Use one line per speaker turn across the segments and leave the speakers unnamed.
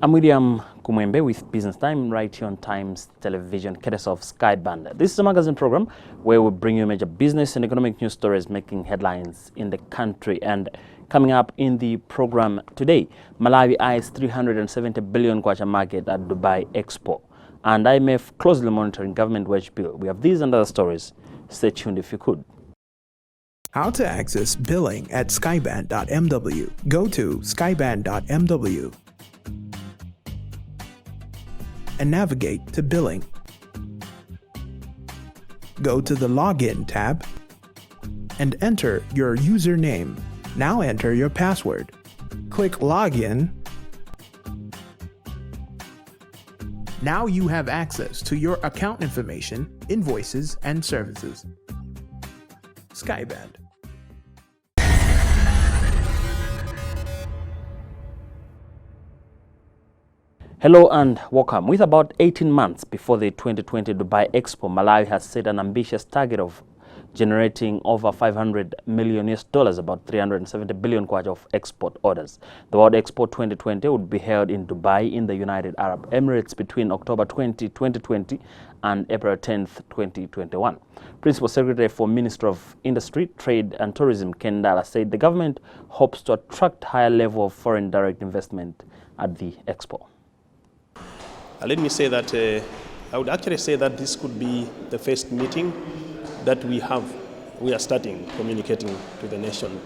I'm William Kumwembe with Business Time right here on Times Television, courtesy of Skyband. This is a magazine program where we bring you major business and economic news stories making headlines in the country. And coming up in the program today, Malawi eyes 370 billion kwacha market at Dubai Expo, and IMF closely monitoring government wage bill. We have these and other stories. Stay tuned if you could.
How to access billing at skyband.mw. Go to skyband.mw and navigate to billing. Go to the Login tab and enter your username. Now enter your password. Click Login. Now you have access to your account information, invoices, and services. Skyband.
Hello and welcome. With about 18 months before the 2020 Dubai Expo, Malawi has set an ambitious target of generating over $500 million, about 370 billion kwacha of export orders. The World Expo 2020 would be held in Dubai in the United Arab Emirates between October 20, 2020 and April 10, 2021. Principal Secretary for Ministry of Industry, Trade and Tourism, Ken Dala, said the government hopes to attract higher level of foreign direct investment at the Expo.
Let me say that I would actually say that this could be the first meeting that we are starting communicating to the nation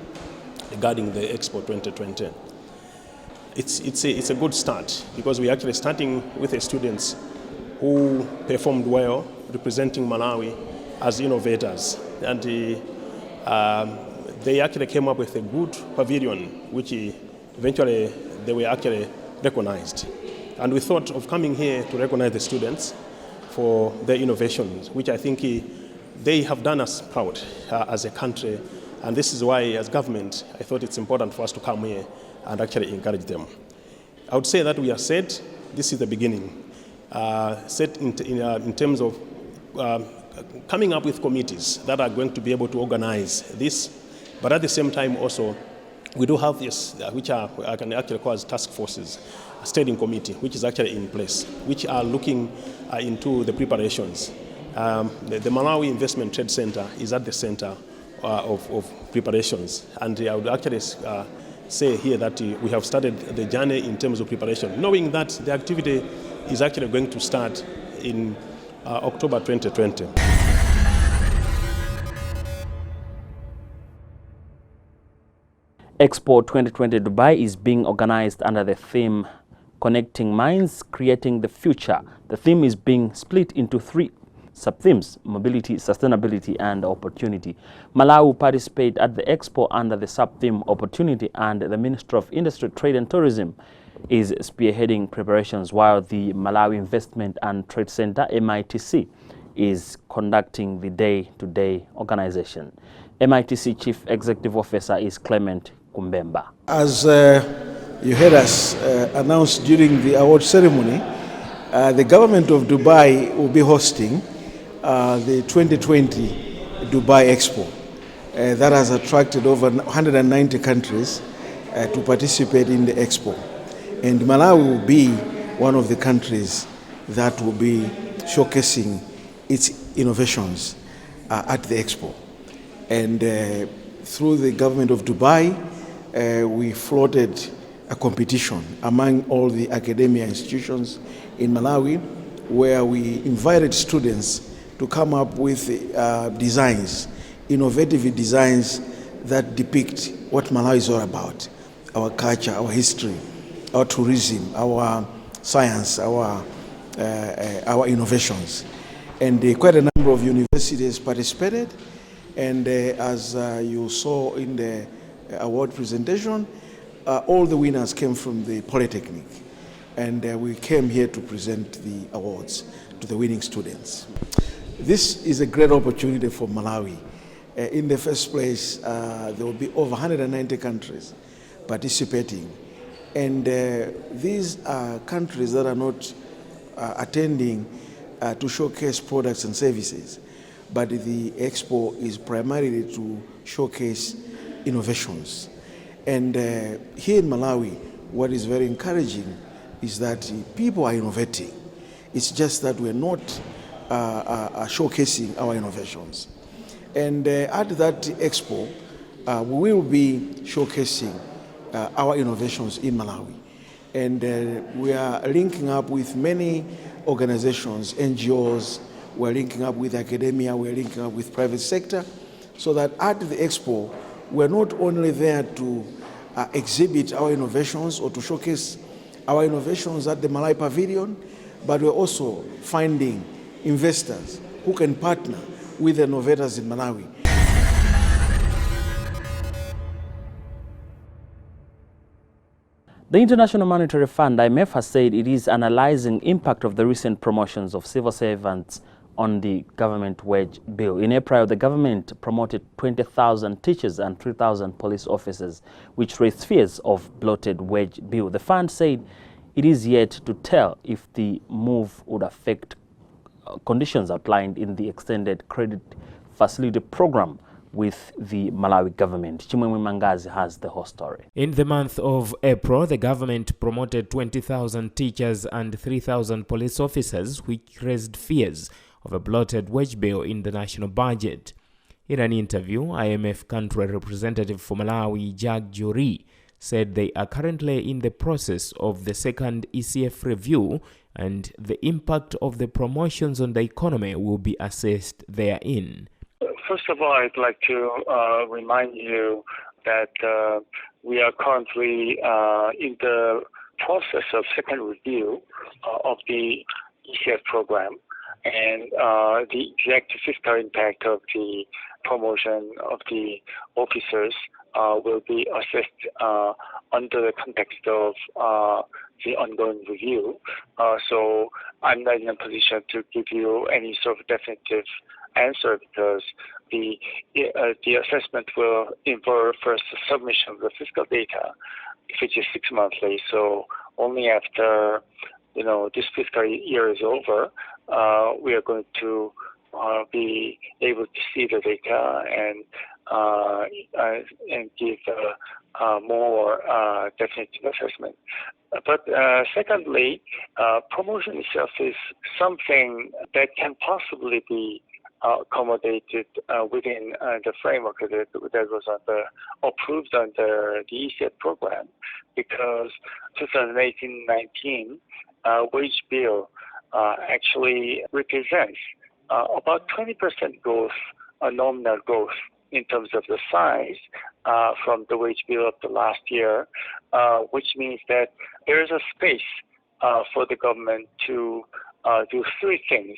regarding the Expo 2020. It's a good start because we're actually starting with the students who performed well, representing Malawi as innovators. And they actually came up with a good pavilion, which eventually they were actually recognized. And we thought of coming here to recognize the students for their innovations, which I think they have done us proud as a country. And this is why, as government, I thought it's important for us to come here and actually encourage them. I would say that we are set. This is the beginning. Set in terms of coming up with committees that are going to be able to organize this. But at the same time also, we do have this, which I can actually call as task forces, a steering committee, which is actually in place, which are looking into the preparations. The Malawi Investment Trade Center is at the center of preparations. And I would actually say here that we have started the journey in terms of preparation, knowing that the activity is actually going to start in October 2020.
Expo 2020 Dubai is being organized under the theme Connecting Minds, Creating the Future. The theme is being split into three sub-themes: mobility, sustainability, and opportunity. Malawi will participate at the Expo under the sub-theme opportunity, and the Ministry of Industry, Trade and Tourism is spearheading preparations, while the Malawi Investment and Trade Center, MITC, is conducting the day-to-day organization. MITC Chief Executive Officer is Clement Kumbemba.
As you heard us announce during the award ceremony, the government of Dubai will be hosting the 2020 Dubai Expo. That has attracted over 190 countries to participate in the Expo. And Malawi will be one of the countries that will be showcasing its innovations at the Expo. And through the government of Dubai, we floated a competition among all the academia institutions in Malawi, where we invited students to come up with designs, innovative designs that depict what Malawi is all about: our culture, our history, our tourism, our science, our innovations. And quite a number of universities participated. And as you saw in the award presentation, all the winners came from the Polytechnic. And we came here to present the awards to the winning students. This is a great opportunity for Malawi. In the first place, there will be over 190 countries participating. And these are countries that are not attending to showcase products and services, but the Expo is primarily to showcase innovations. And here in Malawi, what is very encouraging is that people are innovating. It's just that we're not showcasing our innovations. And at that expo, we will be showcasing our innovations in Malawi. And we are linking up with many organizations, NGOs, we're linking up with academia, we're linking up with private sector, so that at the expo, we're not only there to exhibit our innovations or to showcase our innovations at the Malawi Pavilion, but we're also finding investors who can partner with the innovators in Malawi.
The International Monetary Fund, IMF, has said it is analyzing impact of the recent promotions of civil servants on the government wage bill. In April, the government promoted 20,000 teachers and 3,000 police officers, which raised fears of bloated wage bill. The fund said it is yet to tell if the move would affect conditions outlined in the Extended Credit Facility Program with the Malawi government. Chimwemwe Mangazi has the whole story.
In the month of April, the government promoted 20,000 teachers and 3,000 police officers, which raised fears of a bloated wage bill in the national budget. In an interview, IMF country representative for Malawi, Jag Juri, said they are currently in the process of the second ECF review and the impact of the promotions on the economy will be assessed therein.
First of all, I'd like to remind you that we are currently in the process of second review of the ECF program, and the exact fiscal impact of the promotion of the officers will be assessed under the context of the ongoing review. So I'm not in a position to give you any sort of definitive answer because the assessment will involve first the submission of the fiscal data, which is 6 monthly. So only after this fiscal year is over, we are going to be able to see the data and give more definitive assessment. But secondly, promotion itself is something that can possibly be accommodated within the framework that was approved under the ECF program, because 2018-19 wage bill actually represents about 20% growth, nominal growth in terms of the size from the wage bill of the last year, which means that there is a space for the government to do three things.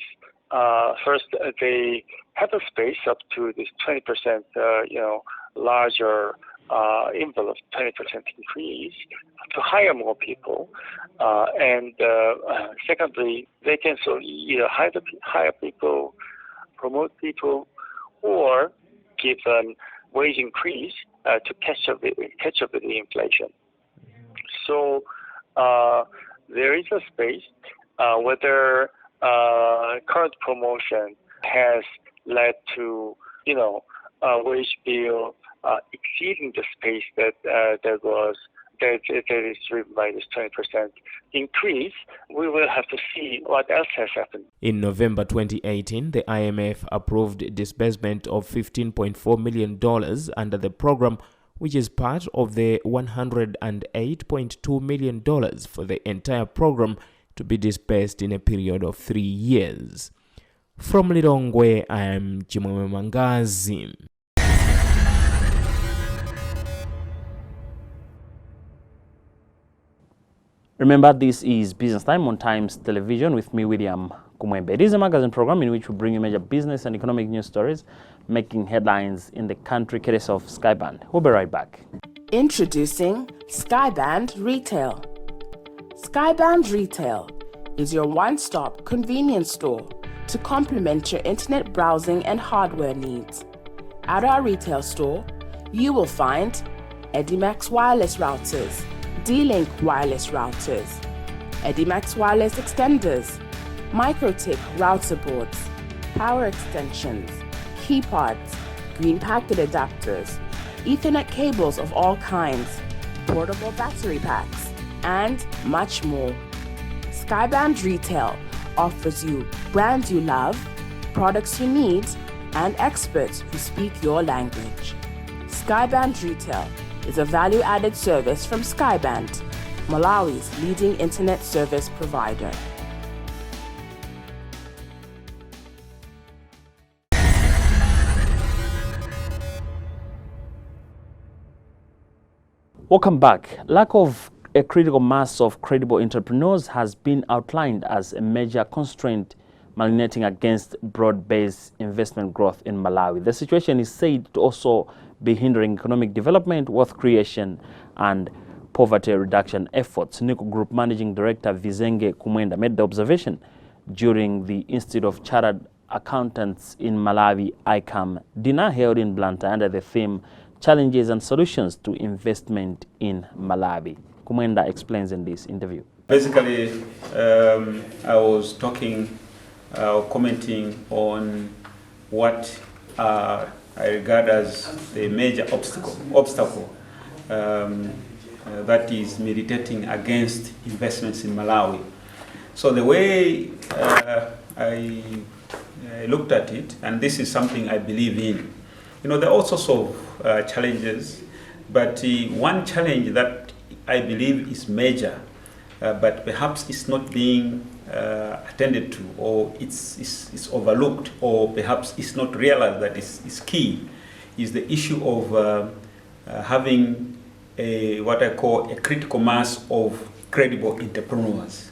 First, they have a space up to this 20%, larger envelope, 20% increase to hire more people. And secondly, they can either hire people, promote people, or give a wage increase to catch up with the inflation. So there is a space whether current promotion has led to a wage bill exceeding the space that is driven by this 20% increase. We will have to see what else has happened.
In November 2018, the IMF approved disbursement of $15.4 million under the program, which is part of the $108.2 million for the entire program to be dispersed in a period of 3 years. From Lilongwe, I am Chimwemwe Mangazi.
Remember, this is Business Time on Times Television with me, William Kumwembe. It is a magazine program in which we bring you major business and economic news stories making headlines in the country, courtesy of Skyband. We'll be right back.
Introducing Skyband Retail. Skyband Retail is your one-stop convenience store to complement your internet browsing and hardware needs. At our retail store, you will find Edimax wireless routers, D-Link wireless routers, Edimax wireless extenders, MikroTik router boards, power extensions, keypads, green packet adapters, Ethernet cables of all kinds, portable battery packs, and much more. Skyband Retail offers you brands you love, products you need, and experts who speak your language. Skyband Retail is a value-added service from Skyband, Malawi's leading internet service provider.
Welcome back. Lack of a critical mass of credible entrepreneurs has been outlined as a major constraint malinating against broad-based investment growth in Malawi. The situation is said to also be hindering economic development, wealth creation, and poverty reduction efforts. NICO Group Managing Director Vizenge Kumwenda made the observation during the Institute of Chartered Accountants in Malawi, ICAM dinner held in Blantyre under the theme Challenges and Solutions to Investment in Malawi. Kumwenda explains in this interview.
Basically, I was commenting on what I regard as the major obstacle that is militating against investments in Malawi. So the way I looked at it, and this is something I believe in, there are all sorts of challenges, but one challenge that I believe is major, but perhaps it's not being attended to, or it's overlooked, or perhaps it's not realized that it's key, is the issue of having what I call a critical mass of credible entrepreneurs.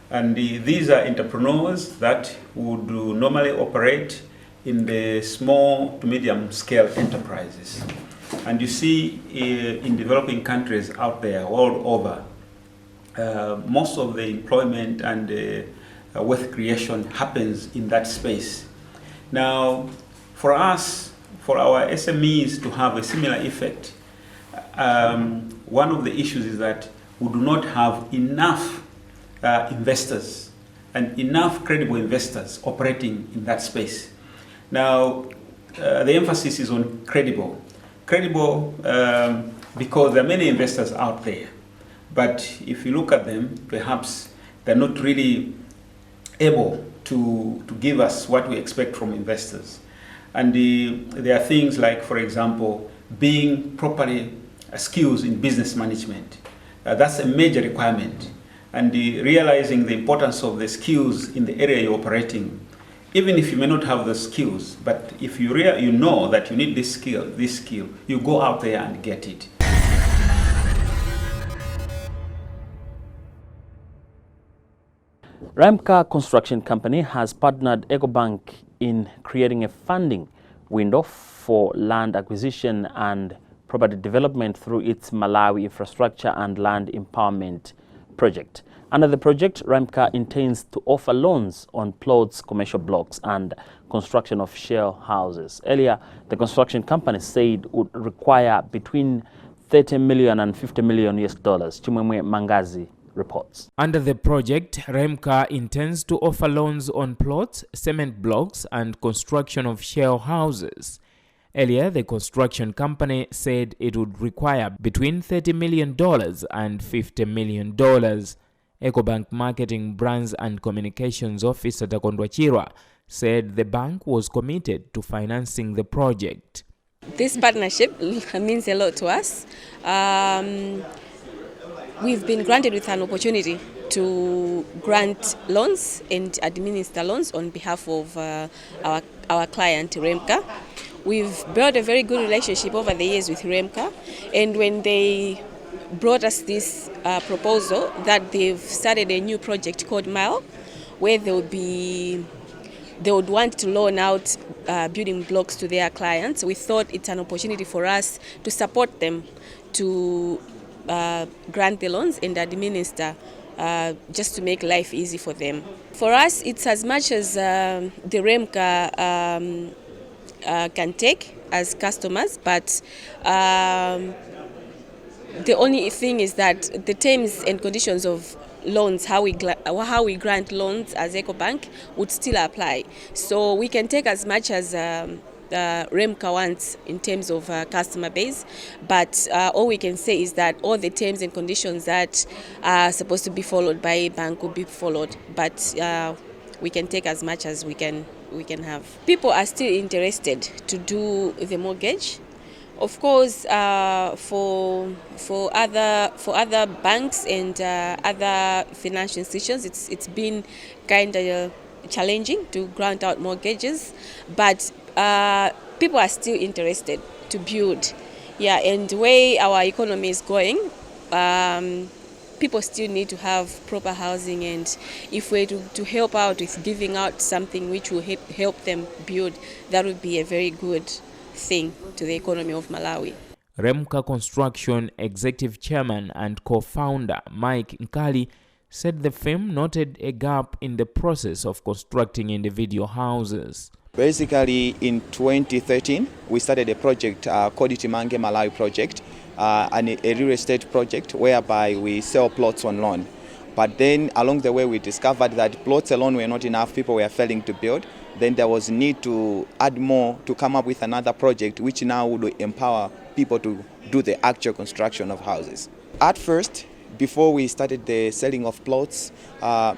And these are entrepreneurs that would normally operate in the small to medium scale enterprises. And you see in developing countries out there, all over, most of the employment and wealth creation happens in that space. Now, for us, for our SMEs to have a similar effect, one of the issues is that we do not have enough investors and enough credible investors operating in that space. Now, the emphasis is on credible. Credible because there are many investors out there, but if you look at them, perhaps they're not really able to give us what we expect from investors. And there are things like, for example, being properly skills in business management. That's a major requirement. And realizing the importance of the skills in the area you're operating, even if you may not have the skills, but if you know that you need this skill, you go out there and get it.
Ramka Construction Company has partnered EcoBank in creating a funding window for land acquisition and property development through its Malawi Infrastructure and Land Empowerment Project. Under the project, Ramka intends to offer loans on plots, commercial blocks, and construction of shell houses. Earlier, the construction company said it would require between 30 million and 50 million US dollars. Chimwemwe Mangazi reports.
Under the project, Ramka intends to offer loans on plots, cement blocks, and construction of shell houses. Earlier, the construction company said it would require between $30 million and $50 million. EcoBank Marketing, Brands and Communications Officer Takondwa Chirwa said the bank was committed to financing the project.
This partnership means a lot to us. We've been granted with an opportunity to grant loans and administer loans on behalf of our client, Ramka. We've built a very good relationship over the years with Ramka, and when they brought us this proposal that they've started a new project called MILE, where they would want to loan out building blocks to their clients, we thought it's an opportunity for us to support them to grant the loans and administer just to make life easy for them. For us, it's as much as the Ramka can take as customers, but the only thing is that the terms and conditions of loans, how we grant loans as EcoBank would still apply. So we can take as much as Remka wants in terms of customer base, but all we can say is that all the terms and conditions that are supposed to be followed by a bank will be followed, but we can take as much as we can have. People are still interested to do the mortgage. Of course, for other banks and other financial institutions, it's been kind of challenging to grant out mortgages, but people are still interested to build. Yeah, and the way our economy is going, people still need to have proper housing, and if we're to help out with giving out something which will help them build, that would be a very good thing to the economy of Malawi.
Remka Construction Executive Chairman and co-founder Mike Nkali said the firm noted a gap in the process of constructing individual houses.
Basically, in 2013, we started a project called Timange Malawi project, a real estate project whereby we sell plots on loan. But then along the way, we discovered that plots alone were not enough, people were failing to build. Then there was need to add more, to come up with another project which now would empower people to do the actual construction of houses. At first, before we started the selling of plots,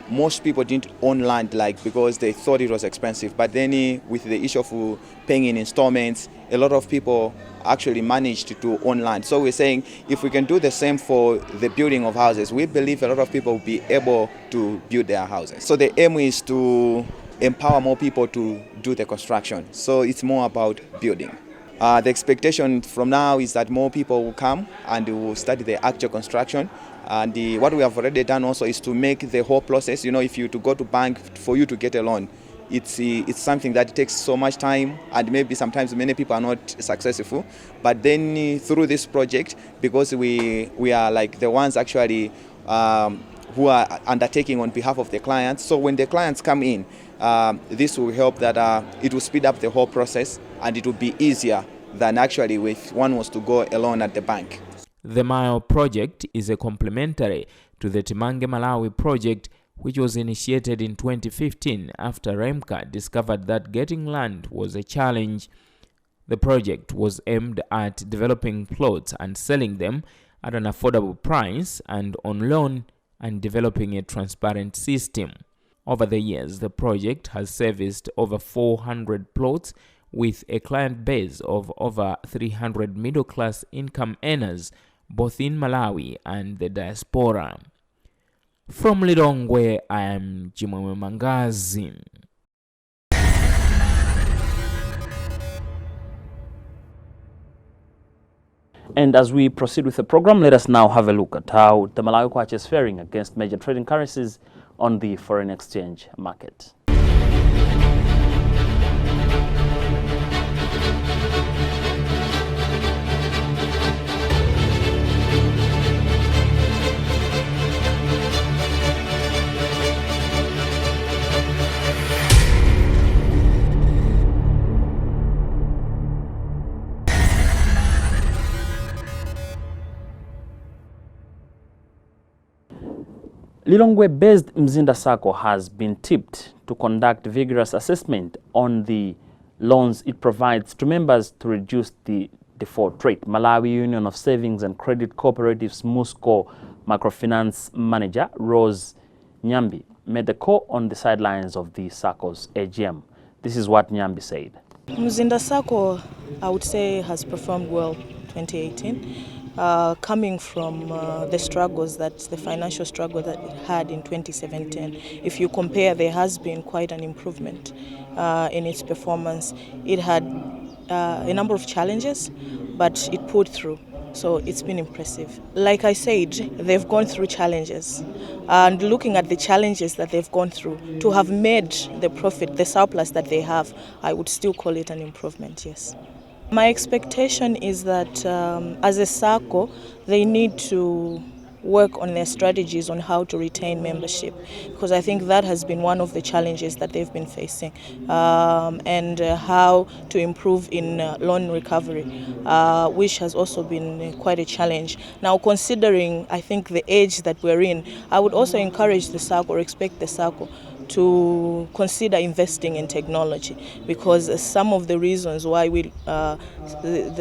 most people didn't own land because they thought it was expensive. But then with the issue of paying in installments, a lot of people actually managed to own land. So we're saying if we can do the same for the building of houses, we believe a lot of people will be able to build their houses. So the aim is to empower more people to do the construction. So it's more about building. The expectation from now is that more people will come and will study the actual construction. And what we have already done also is to make the whole process, if you to go to bank for you to get a loan, it's something that takes so much time, and maybe sometimes many people are not successful. But then through this project, because we are like the ones actually who are undertaking on behalf of the clients, so when the clients come in, this will help that it will speed up the whole process, and it will be easier than actually if one was to go alone at the bank.
The Mile project is a complementary to the Timange Malawi project, which was initiated in 2015 after Remka discovered that getting land was a challenge. The project was aimed at developing plots and selling them at an affordable price and on loan, and developing a transparent system. Over the years, the project has serviced over 400 plots with a client base of over 300 middle-class income earners, both in Malawi and the diaspora. From Lilongwe, I am Jimwe Mangazi.
And as we proceed with the program, let us now have a look at how the Malawi kwacha is faring against major trading currencies on the foreign exchange market. Lilongwe-based Mzinda Sacco has been tipped to conduct vigorous assessment on the loans it provides to members to reduce the default rate. Malawi Union of Savings and Credit Cooperatives MUSCO Microfinance Manager Rose Nyambi made the call on the sidelines of the Sacco's AGM. This is what Nyambi said.
Mzinda Sacco, I would say, has performed well 2018. Coming from the financial struggle that it had in 2017. If you compare, there has been quite an improvement in its performance. It had a number of challenges, but it pulled through. So it's been impressive. Like I said, they've gone through challenges. And looking at the challenges that they've gone through, to have made the profit, the surplus that they have, I would still call it an improvement, yes. My expectation is that as a SACCO, they need to work on their strategies on how to retain membership, because I think that has been one of the challenges that they've been facing, and how to improve in loan recovery, which has also been quite a challenge. Now, considering, I think, the age that we're in, I would also encourage the SACCO, or expect the SACCO, to consider investing in technology, because some of the reasons why the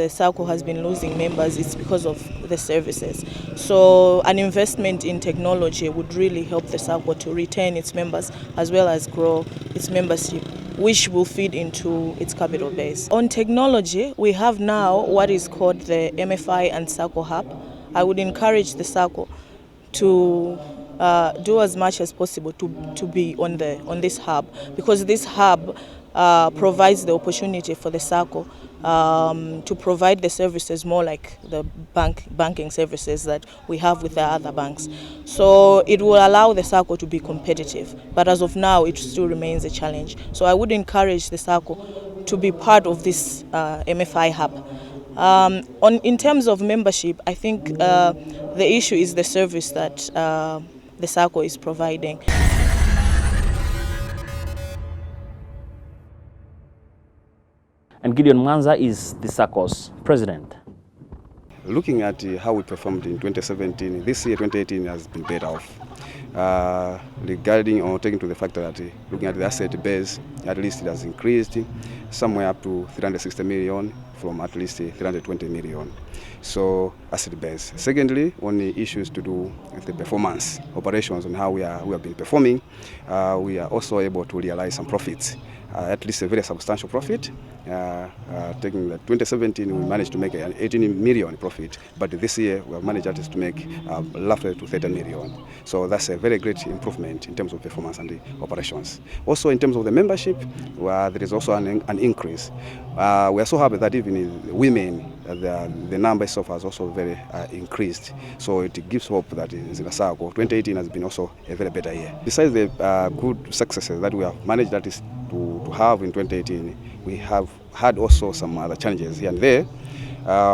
SACCO has been losing members is because of the services. So an investment in technology would really help the SACCO to retain its members as well as grow its membership, which will feed into its capital base. On technology, we have now what is called the MFI and SACCO Hub. I would encourage the SACCO to do as much as possible to be on this hub, because this hub provides the opportunity for the SACCO to provide the services more like the banking services that we have with the other banks. So it will allow the SACCO to be competitive, but as of now it still remains a challenge. So I would encourage the SACCO to be part of this MFI hub. In terms of membership, I think the issue is the service that the SACCO is providing.
And Gideon Mwanza is the SACCO's president.
Looking at how we performed in 2017, this year 2018 has been better off. Regarding or taking to the fact that looking at the asset base, at least it has increased somewhere up to 360 million from at least 320 million. So asset base. Secondly, on the issues to do with the performance, operations and how we have been performing, we are also able to realize some profits. At least a very substantial profit. Taking the 2017, we managed to make an 18 million profit, but this year we have managed at least to make roughly to 30 million. So that's a very great improvement in terms of performance and the operations. Also in terms of the membership, there is also an increase. We are so happy that even in women, the number itself has also very increased. So it gives hope that in the SACCO, 2018 has been also a very better year. Besides the good successes that we have managed that is to have in 2018, we have had also some other challenges here and there.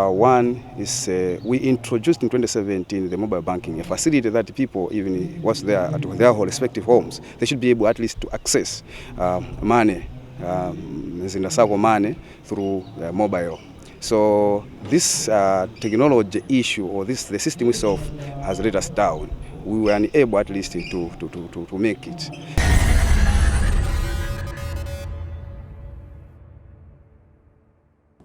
One is we introduced in 2017 the mobile banking, a facility that people, even once they are at their respective homes, they should be able at least to access money, SACCO money through mobile. So this technology issue, or the system itself, has let us down. We were unable at least to make it.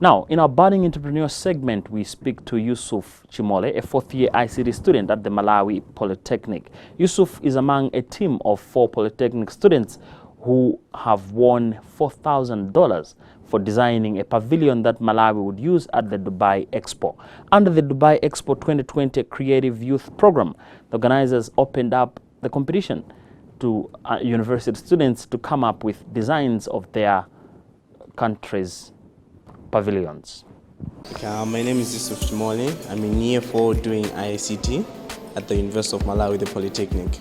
Now, in our budding entrepreneur segment, we speak to Yusuf Chimole, a fourth-year ICT student at the Malawi Polytechnic. Yusuf is among a team of 4 Polytechnic students who have won $4,000 for designing a pavilion that Malawi would use at the Dubai Expo. Under the Dubai Expo 2020 Creative Youth Program, the organizers opened up the competition to university students to come up with designs of their country's pavilions.
My name is Yusuf Chimole. I'm in year 4 doing ICT at the University of Malawi, the Polytechnic.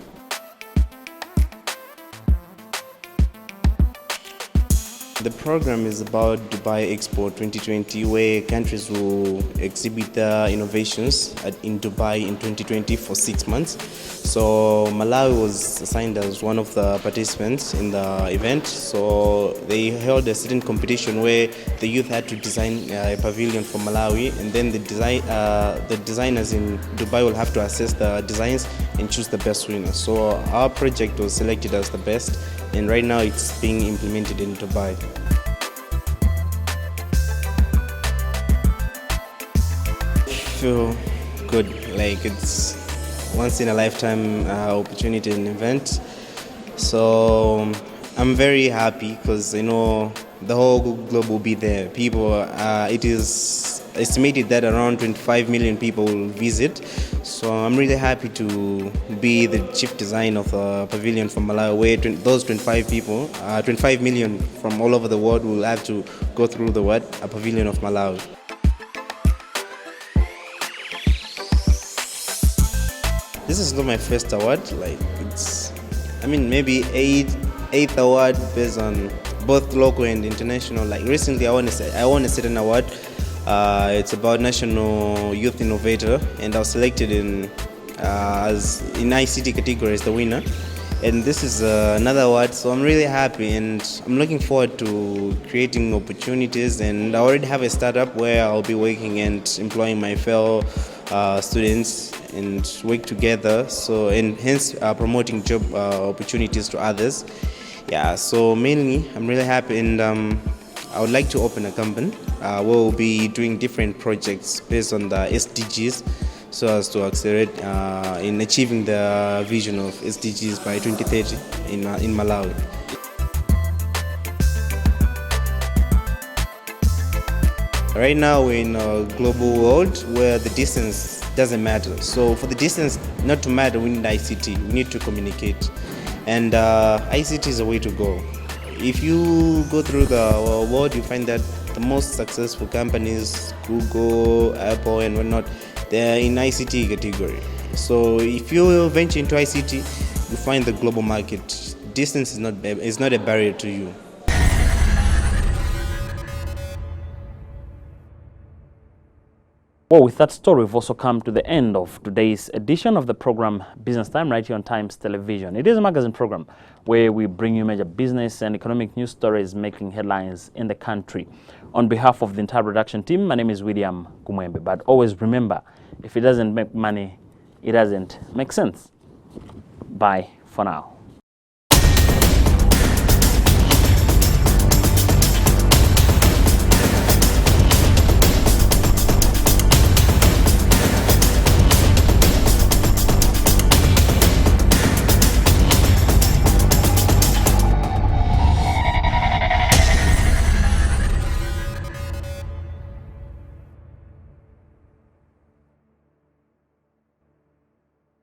The program is about Dubai Expo 2020, where countries will exhibit their innovations in Dubai in 2020 for 6 months. So Malawi was assigned as one of the participants in the event. So they held a certain competition where the youth had to design a pavilion for Malawi, and then the designers in Dubai will have to assess the designs and choose the best winner. So our project was selected as the best, and right now it's being implemented in Dubai. I feel good, like it's once in a lifetime opportunity and event. So I'm very happy because I know the whole globe will be there. People, it is estimated that around 25 million people will visit. So I'm really happy to be the chief designer of the pavilion from Malawi, where those 25 million from all over the world will have to go through a pavilion of Malawi. This is not my first award. Like maybe eighth award based on both local and international. Like recently, I won a certain award. It's about National Youth Innovator, and I was selected in ICT category as the winner. And this is another award, so I'm really happy, and I'm looking forward to creating opportunities. And I already have a startup where I'll be working and employing my fellow students and work together. So and hence promoting job opportunities to others. Yeah, so mainly I'm really happy, and I would like to open a company where we'll be doing different projects based on the SDGs, so as to accelerate in achieving the vision of SDGs by 2030 in Malawi. Right now we're in a global world where the distance doesn't matter. So for the distance not to matter, we need ICT, we need to communicate. And ICT is a way to go. If you go through the world, you find that the most successful companies, Google, Apple and whatnot, they're in ICT category. So if you venture into ICT, you find the global market. Distance is not a barrier to you.
Well, with that story, we've also come to the end of today's edition of the program Business Time right here on Times Television. It is a magazine program where we bring you major business and economic news stories making headlines in the country. On behalf of the entire production team, my name is William Kumwembe. But always remember, if it doesn't make money, it doesn't make sense. Bye for now.